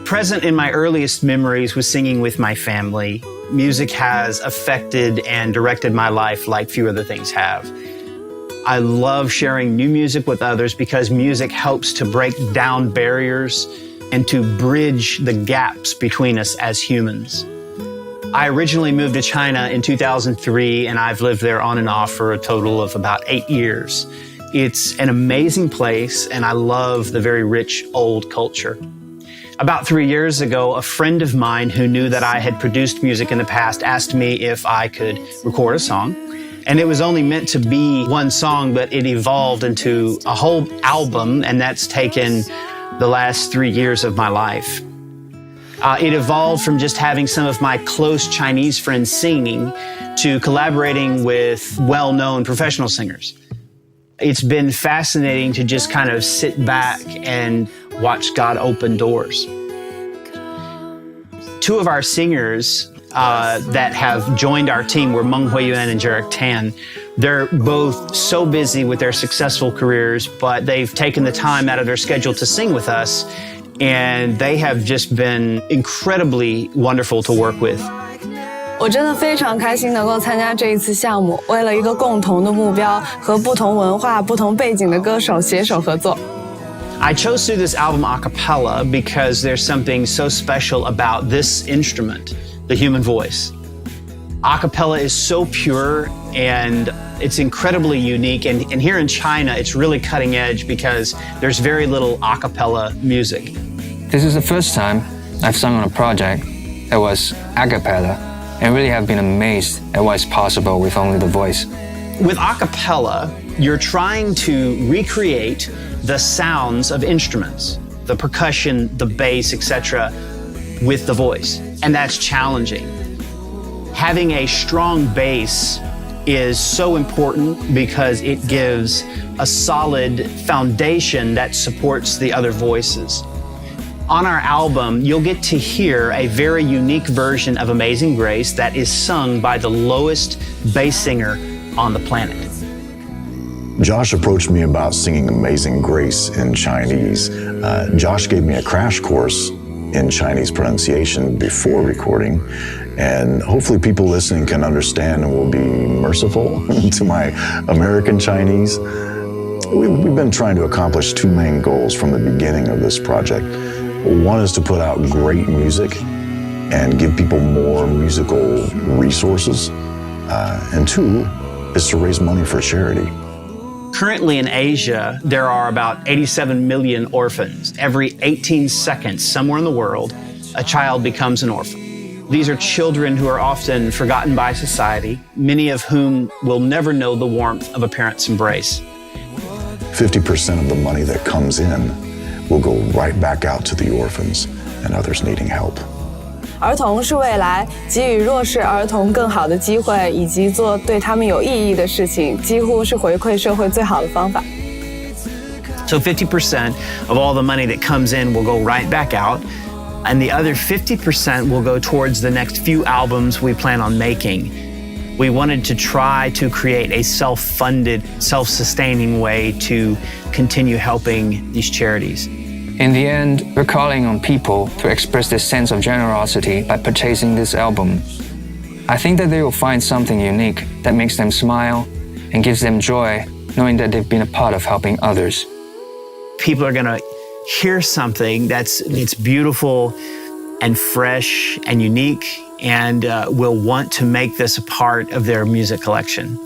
Present in my earliest memories was singing with my family. Music has affected and directed my life like few other things have. I love sharing new music with others because music helps to break down barriers and to bridge the gaps between us as humans. I originally moved to China in 2003, and I've lived there on and off for a total of about 8 years. It's an amazing place, and I love the very rich old culture. About 3 years ago, a friend of mine who knew that I had produced music in the past asked me if I could record a song. And it was only meant to be one song, but it evolved into a whole album, and that's taken the last 3 years of my life. It evolved from just having some of my close Chinese friends singing to collaborating with well-known professional singers. It's been fascinating to just kind of sit back and watch God open doors. Two of our singers that have joined our team were Meng Huiyuan and Jarek Tan. They're both so busy with their successful careers, but they've taken the time out of their schedule to sing with us, and they have just been incredibly wonderful to work with. 我真的非常开心能够参加这一次项目，为了一个共同的目标，和不同文化、不同背景的歌手携手合作。I chose to do this album a cappella because there's something so special about this instrument, the human voice. A cappella is so pure and it's incredibly unique. And here in China, it's really cutting edge because there's very little a cappella music. This is the first time I've sung on a project that was a cappella, and really have been amazed at what's possible with only the voice. With a cappella, you're trying to recreate the sounds of instruments, the percussion, the bass, etc., with the voice. And that's challenging. Having a strong bass is so important because it gives a solid foundation that supports the other voices. On our album, you'll get to hear a very unique version of Amazing Grace that is sung by the lowest bass singer on the planet. Josh approached me about singing Amazing Grace in Chinese. Josh gave me a crash course in Chinese pronunciation before recording, and hopefully people listening can understand and will be merciful to my American Chinese. We've been trying to accomplish two main goals from the beginning of this project. One is to put out great music and give people more musical resources, and two is to raise money for charity. Currently in Asia, there are about 87 million orphans. Every 18 seconds, somewhere in the world, a child becomes an orphan. These are children who are often forgotten by society, many of whom will never know the warmth of a parent's embrace. 50% of the money that comes in will go right back out to the orphans and others needing help. 儿童是未来，给予弱势儿童更好的机会，以及做对他们有意义的事情，几乎是回馈社会最好的方法。So 50% of all the money that comes in will go right back out, and the other 50% will go towards the next few albums we plan on making. We wanted to try to create a self-funded, self-sustaining way to continue helping these charities. In the end, we're calling on people to express this sense of generosity by purchasing this album. I think that they will find something unique that makes them smile and gives them joy, knowing that they've been a part of helping others. People are going to hear something that's beautiful and fresh and unique, and will want to make this a part of their music collection.